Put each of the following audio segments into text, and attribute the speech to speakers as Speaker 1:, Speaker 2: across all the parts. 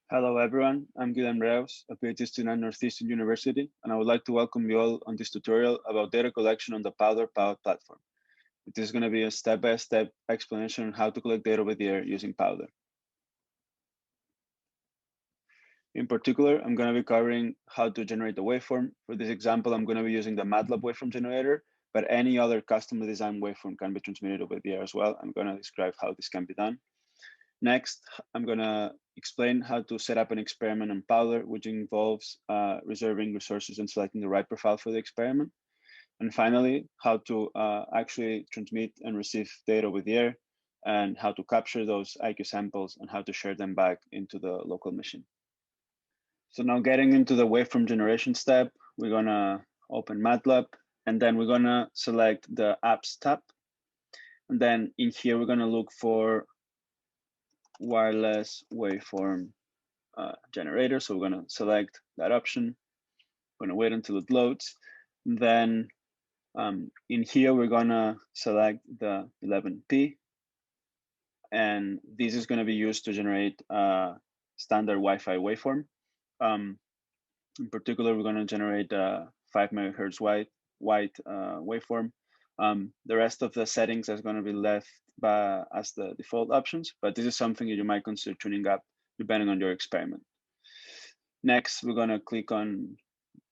Speaker 1: Hello, everyone. I'm Guilherme Reus, a PhD student at Northeastern University, and I would like to welcome you all on this tutorial about data collection on the PAWR platform. This is going to be a step-by-step explanation on how to collect data over the air using PAWR. In particular, I'm going to be covering how to generate the waveform. For this example, I'm going to be using the MATLAB waveform generator, but any other custom designed waveform can be transmitted over the air as well. I'm going to describe how this can be done. Next, I'm going to explain how to set up an experiment on PAWR, which involves reserving resources and selecting the right profile for the experiment. And finally, how to actually transmit and receive data over the air, and how to capture those IQ samples and how to share them back into the local machine. So now getting into the waveform generation step, we're going to open MATLAB, and then we're going to select the Apps tab. And then in here, we're going to look for wireless waveform generator. So we're going to select that option. We're going to wait until it loads. Then in here, we're going to select the 11P. And this is going to be used to generate a standard Wi-Fi waveform. In particular, we're going to generate a 5 megahertz white waveform. The rest of the settings is going to be left as the default options, but this is something that you might consider tuning up depending on your experiment. Next, we're going to click on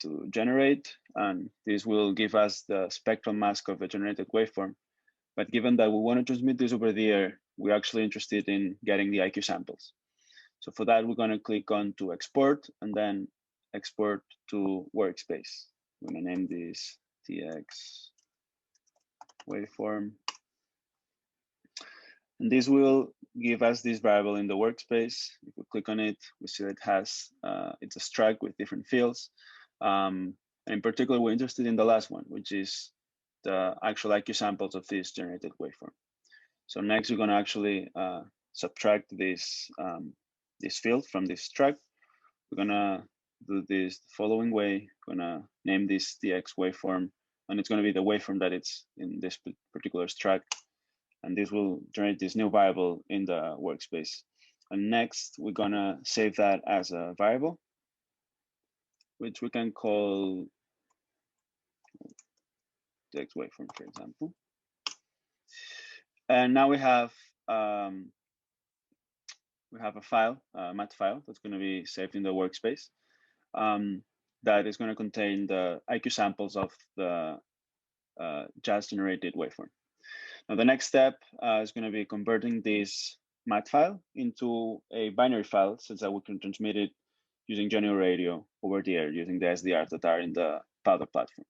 Speaker 1: to generate, and this will give us the spectral mask of a generated waveform. But given that we want to transmit this over the air, we're actually interested in getting the IQ samples. So for that, we're going to click on to export and then export to workspace. We're going to name this TX waveform. And this will give us this variable in the workspace. If we click on it, we see that it has, it's a struct with different fields. And in particular, we're interested in the last one, which is the actual IQ samples of this generated waveform. So next, we're going to actually subtract this, this field from this struct. We're going to do this the following way. We're going to name this TX waveform, and it's going to be the waveform that it's in this particular struct. And this will generate this new variable in the workspace. And next, we're going to save that as a variable, which we can call TX waveform, for example. And now we have a file, a mat file that's going to be saved in the workspace. That is going to contain the IQ samples of the just generated waveform. Now, the next step is going to be converting this mat file into a binary file such that we can transmit it using general radio over the air using the SDRs that are in the PAWR platform.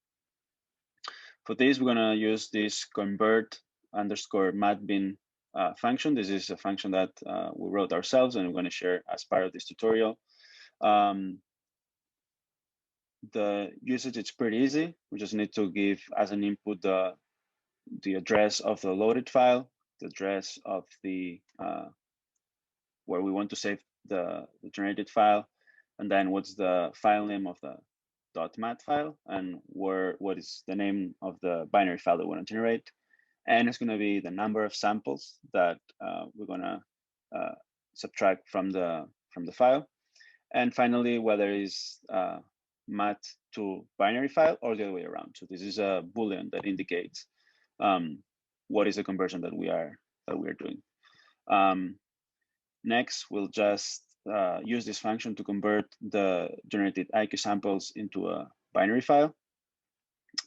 Speaker 1: For this, we're going to use this convert_matbin function. This is a function that we wrote ourselves and we're going to share as part of this tutorial. The usage is pretty easy. We just need to give as an input the address of the loaded file, the address of the where we want to save the generated file, and then what's the file name of the .mat file, and what is the name of the binary file that we want to generate. And it's going to be the number of samples that we're going to subtract from the file. And finally, whether it's mat to binary file or the other way around. So this is a Boolean that indicates what is the conversion that we are doing. Next, we'll just use this function to convert the generated IQ samples into a binary file.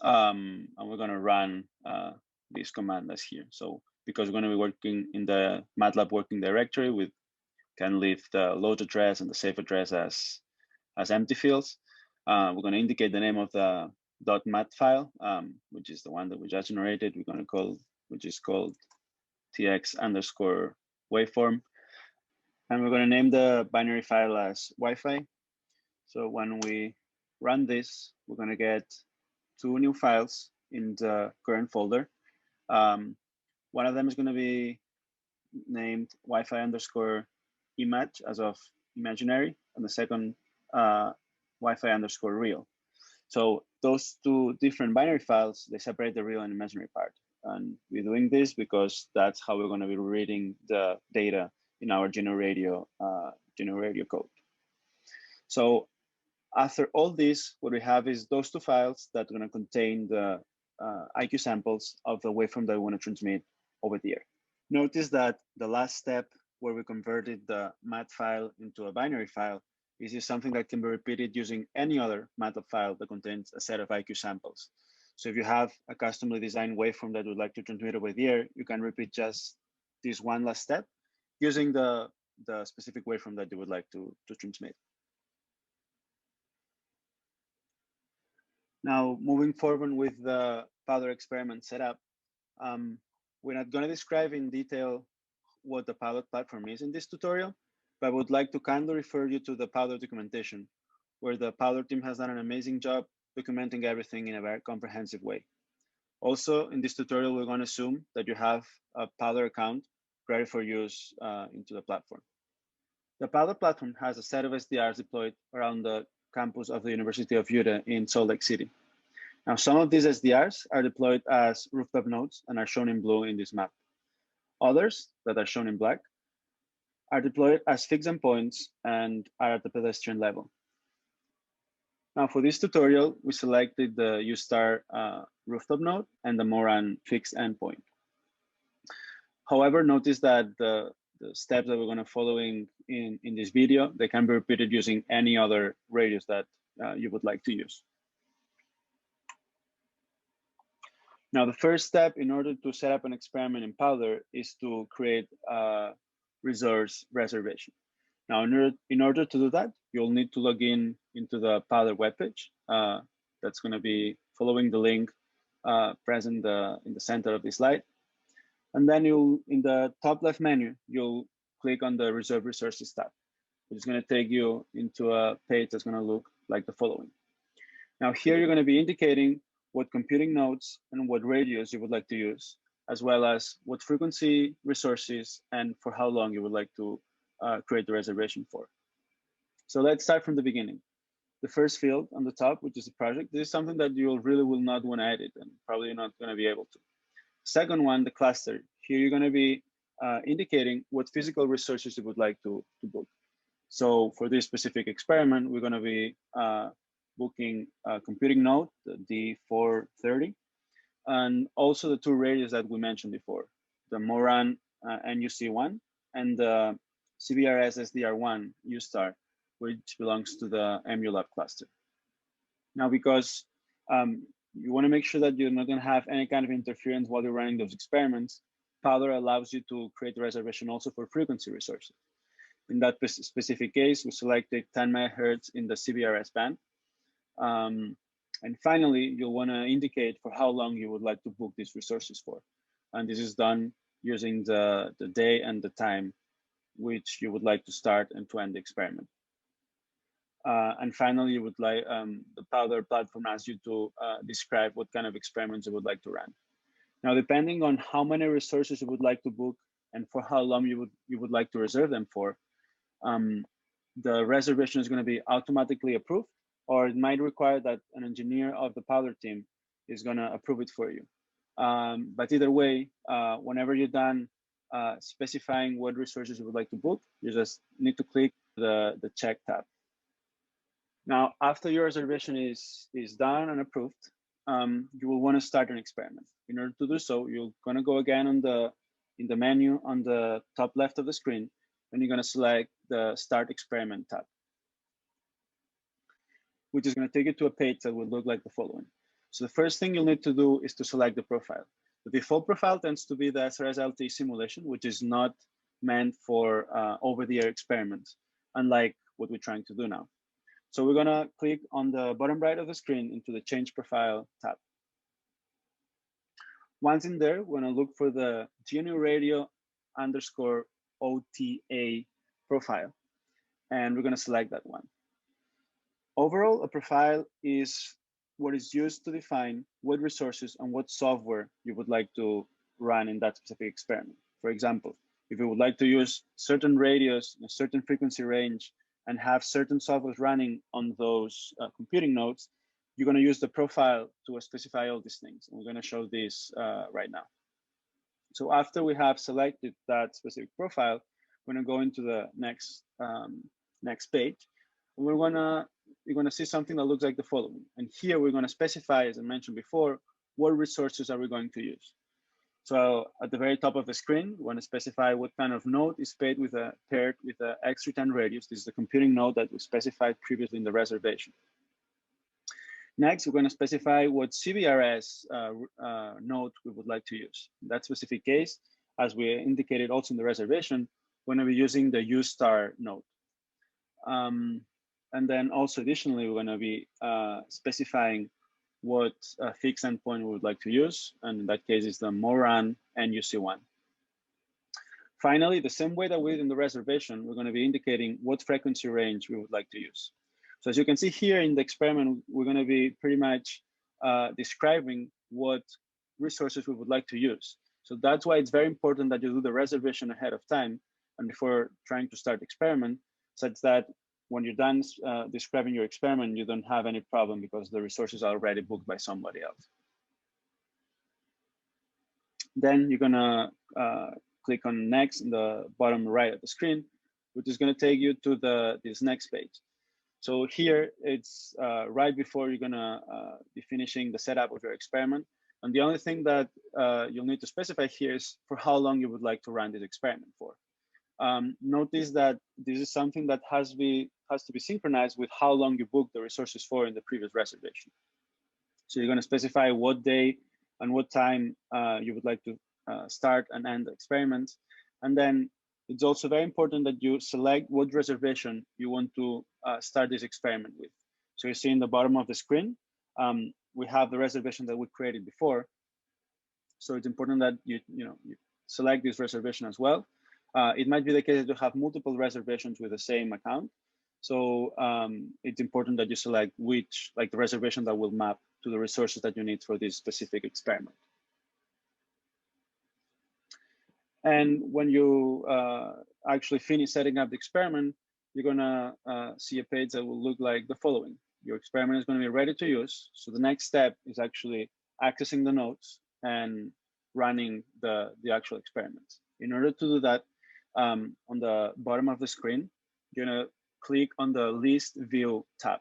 Speaker 1: And we're going to run this command as here. So because we're going to be working in the MATLAB working directory, we can leave the load address and the save address as empty fields. We're going to indicate the name of the .mat file, which is the one that we just generated. We're going to call, which is called TX_waveform. And we're going to name the binary file as Wi-Fi. So when we run this, we're going to get two new files in the current folder. One of them is going to be named Wi-Fi_image as of imaginary, and the second Wi-Fi_real. So those two different binary files, they separate the real and imaginary part. And we're doing this because that's how we're going to be reading the data in our general radio code. So after all this, what we have is those two files that are going to contain the IQ samples of the waveform that we want to transmit over the air. Notice that the last step where we converted the MAT file into a binary file is something that can be repeated using any other MATLAB file that contains a set of IQ samples. So if you have a customly designed waveform that you would like to transmit over the air, you can repeat just this one last step using the specific waveform that you would like to transmit. Now, moving forward with the PAWR experiment setup, we're not going to describe in detail what the PAWR platform is in this tutorial, but I would like to kindly refer you to the PAWR documentation, where the PAWR team has done an amazing job documenting everything in a very comprehensive way. Also, in this tutorial, we're going to assume that you have a PAWR account ready for use into the platform. The PAWR platform has a set of SDRs deployed around the campus of the University of Utah in Salt Lake City. Now, some of these SDRs are deployed as rooftop nodes and are shown in blue in this map. Others, that are shown in black, are deployed as fixed endpoints and are at the pedestrian level. Now, for this tutorial, we selected the UStar rooftop node and the Moran fixed endpoint. However, notice that the steps that we're going to follow in this video, they can be repeated using any other radius that you would like to use. Now, the first step in order to set up an experiment in PAWR is to create a resource reservation. Now, in order to do that, you'll need to log in into the PAWR webpage. That's going to be following the link present in the center of the slide. And then in the top left menu, you'll click on the Reserve Resources tab, which is going to take you into a page that's going to look like the following. Now, here you're going to be indicating what computing nodes and what radios you would like to use, as well as what frequency resources and for how long you would like to create the reservation for. So let's start from the beginning. The first field on the top, which is a project, this is something that you really will not want to edit and probably not going to be able to. Second one, the cluster. Here you're going to be indicating what physical resources you would like to book. So for this specific experiment, we're going to be booking a computing node, the D430, and also the two radios that we mentioned before, the Moran NUC1 and the CBRS SDR1 UStar, which belongs to the EmuLab cluster. Now, because you want to make sure that you're not going to have any kind of interference while you're running those experiments, PAWR allows you to create a reservation also for frequency resources. In that specific case, we selected 10 megahertz in the CBRS band. And finally, you'll want to indicate for how long you would like to book these resources for. And this is done using the day and the time which you would like to start and to end the experiment. And finally, you would like the PAWR platform asks you to describe what kind of experiments you would like to run. Now, depending on how many resources you would like to book and for how long you would like to reserve them for, the reservation is going to be automatically approved, or it might require that an engineer of the PAWR team is going to approve it for you. But either way, whenever you're done specifying what resources you would like to book, you just need to click the check tab. Now, after your reservation is done and approved, you will want to start an experiment. In order to do so, you're going to go again in the menu on the top left of the screen, and you're going to select the Start Experiment tab, which is going to take you to a page that will look like the following. So the first thing you'll need to do is to select the profile. The default profile tends to be the SRS-LTE simulation, which is not meant for over-the-air experiments, unlike what we're trying to do now. So we're going to click on the bottom right of the screen into the Change Profile tab. Once in there, we're going to look for the GNU Radio _ OTA profile, and we're going to select that one. Overall, a profile is what is used to define what resources and what software you would like to run in that specific experiment. For example, if you would like to use certain radios in a certain frequency range and have certain software running on those computing nodes, you're going to use the profile to specify all these things. And we're going to show this right now. So after we have selected that specific profile, we're going to go into the next page. you're gonna see something that looks like the following. And here we're gonna specify, as I mentioned before, what resources are we going to use. So at the very top of the screen, we want to specify what kind of node is paired with a X-return radius. This is the computing node that we specified previously in the reservation. Next, we're going to specify what CBRS node we would like to use. In that specific case, as we indicated also in the reservation, we're going to be using the U* node. And then also additionally, we're going to be specifying what fixed endpoint we would like to use. And in that case, is the MORAN NUC1. Finally, the same way that we did in the reservation, we're going to be indicating what frequency range we would like to use. So as you can see here in the experiment, we're going to be pretty much describing what resources we would like to use. So that's why it's very important that you do the reservation ahead of time and before trying to start the experiment, such that when you're done describing your experiment, you don't have any problem because the resources are already booked by somebody else. Then you're gonna click on next in the bottom right of the screen, which is gonna take you to this next page. So here it's right before you're gonna be finishing the setup of your experiment. And the only thing that you'll need to specify here is for how long you would like to run this experiment for. Notice that this is something that has to be synchronized with how long you booked the resources for in the previous reservation. So you're going to specify what day and what time you would like to start and end the experiment. And then it's also very important that you select what reservation you want to start this experiment with. So you see in the bottom of the screen, we have the reservation that we created before. So it's important that you select this reservation as well. It might be the case that you have multiple reservations with the same account. So it's important that you select the reservation that will map to the resources that you need for this specific experiment. And when you actually finish setting up the experiment, you're gonna see a page that will look like the following. Your experiment is gonna be ready to use. So the next step is actually accessing the nodes and running the actual experiment. In order to do that, on the bottom of the screen, you're gonna click on the list view tab.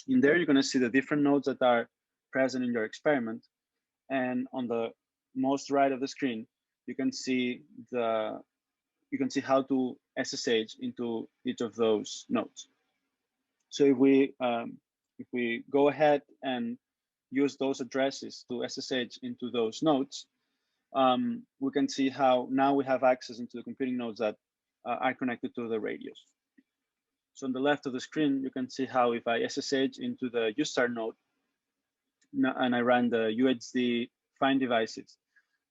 Speaker 1: In there, you're gonna see the different nodes that are present in your experiment. And on the most right of the screen, you can see how to SSH into each of those nodes. So if we go ahead and use those addresses to SSH into those nodes, we can see how now we have access into the computing nodes that are connected to the radios. So on the left of the screen, you can see how if I SSH into the U* node and I run the UHD find devices,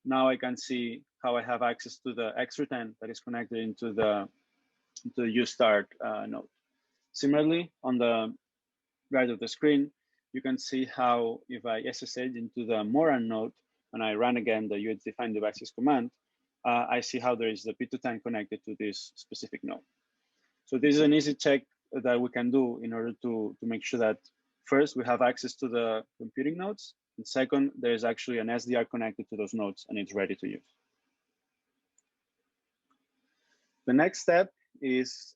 Speaker 1: now I can see how I have access to the X-return that is connected into the U* node. Similarly, on the right of the screen, you can see how if I SSH into the MORAN node and I run again the UHD find devices command, I see how there is the P210 connected to this specific node. So this is an easy check that we can do in order to make sure that first we have access to the computing nodes, and second, there's actually an SDR connected to those nodes and it's ready to use. The next step is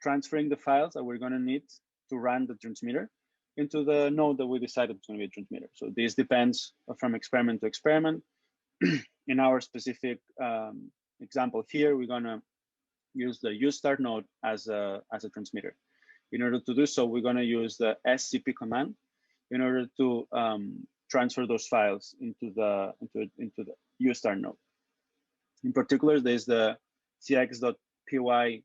Speaker 1: transferring the files that we're gonna need to run the transmitter into the node that we decided is gonna be a transmitter. So this depends from experiment to experiment. In our specific example here, we're gonna use the U* node as a transmitter. In order to do so, we're gonna use the scp command in order to transfer those files into the U* node. In particular, there's the tx.py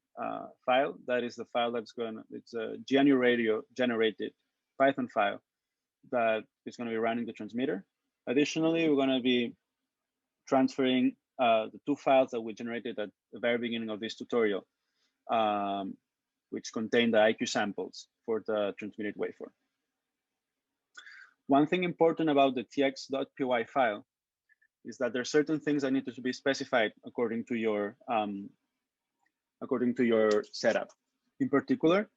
Speaker 1: file. That is the file it's a GNU Radio generated Python file that is going to be running the transmitter. Additionally, we're going to be transferring the two files that we generated at the very beginning of this tutorial, which contain the IQ samples for the transmitted waveform. One thing important about the tx.py file is that there are certain things that need to be specified according to your setup. In particular,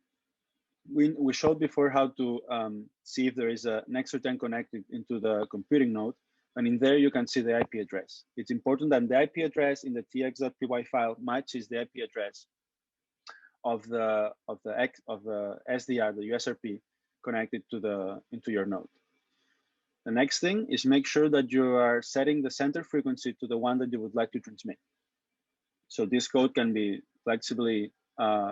Speaker 1: we showed before how to see if there is an X-return connected into the computing node, and in there you can see the IP address. It's important that the IP address in the tx.py file matches the IP address of the SDR, the USRP, connected to into your node. The next thing is make sure that you are setting the center frequency to the one that you would like to transmit. So this code can be flexibly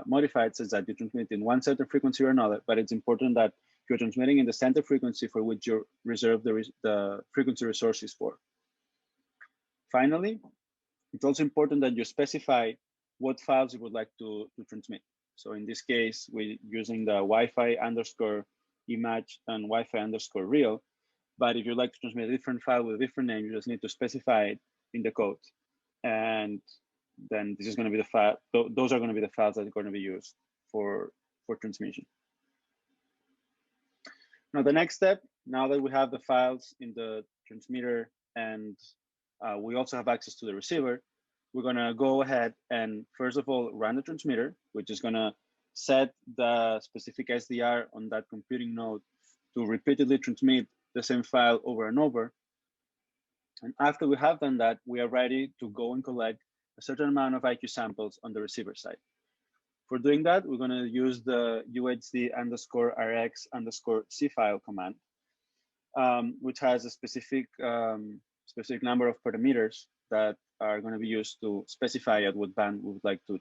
Speaker 1: modified such that you transmit in one center frequency or another, but it's important that you're transmitting in the center frequency for which you reserve the frequency resources for. Finally, it's also important that you specify what files you would like to transmit. So in this case, we're using the Wi-Fi underscore image and Wi-Fi underscore real. But if you'd like to transmit a different file with a different name, you just need to specify it in the code. And then this is going to be the file. Those are going to be the files that are going to be used for transmission. Now, the next step, now that we have the files in the transmitter and we also have access to the receiver, we're going to go ahead and first of all, run the transmitter, which is going to set the specific SDR on that computing node to repeatedly transmit the same file over and over. And after we have done that, we are ready to go and collect a certain amount of IQ samples on the receiver side. For doing that, we're going to use the UHD_RX_C file command, which has a specific number of parameters that are going to be used to specify at what band we would like to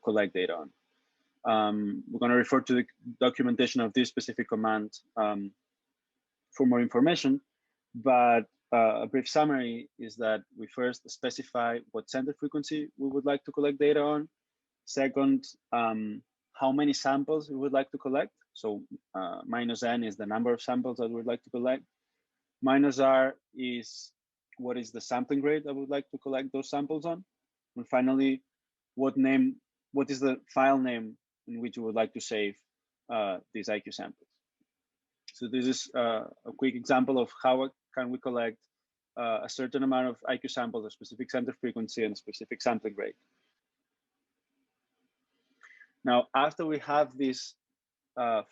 Speaker 1: collect data on. We're going to refer to the documentation of this specific command for more information, but a brief summary is that we first specify what center frequency we would like to collect data on. Second, how many samples we would like to collect. So -n is the number of samples that we would like to collect. -r is what is the sampling rate that we would like to collect those samples on. And finally, what is the file name in which we would like to save these IQ samples. So this is a quick example of how can we collect a certain amount of IQ samples, a specific center frequency, and a specific sampling rate. Now, after we have this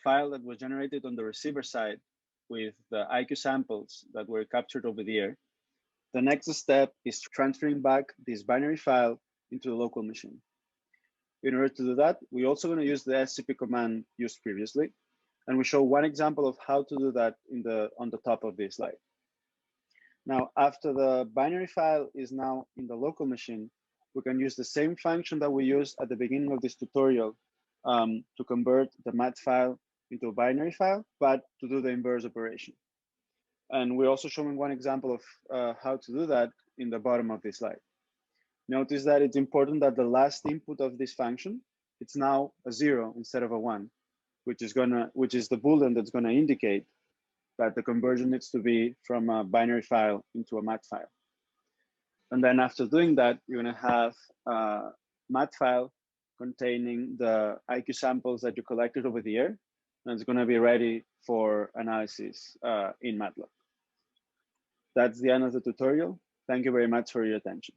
Speaker 1: file that was generated on the receiver side with the IQ samples that were captured over the air, the next step is transferring back this binary file into the local machine. In order to do that, we're also going to use the SCP command used previously, and we show one example of how to do that on the top of this slide. Now, after the binary file is now in the local machine, we can use the same function that we used at the beginning of this tutorial to convert the mat file into a binary file, but to do the inverse operation. And we're also showing one example of how to do that in the bottom of this slide. Notice that it's important that the last input of this function, it's now a 0 instead of a 1, which is the boolean that's going to indicate that the conversion needs to be from a binary file into a mat file. And then after doing that, you're going to have a mat file containing the IQ samples that you collected over the air, and it's going to be ready for analysis in MATLAB. That's the end of the tutorial. Thank you very much for your attention.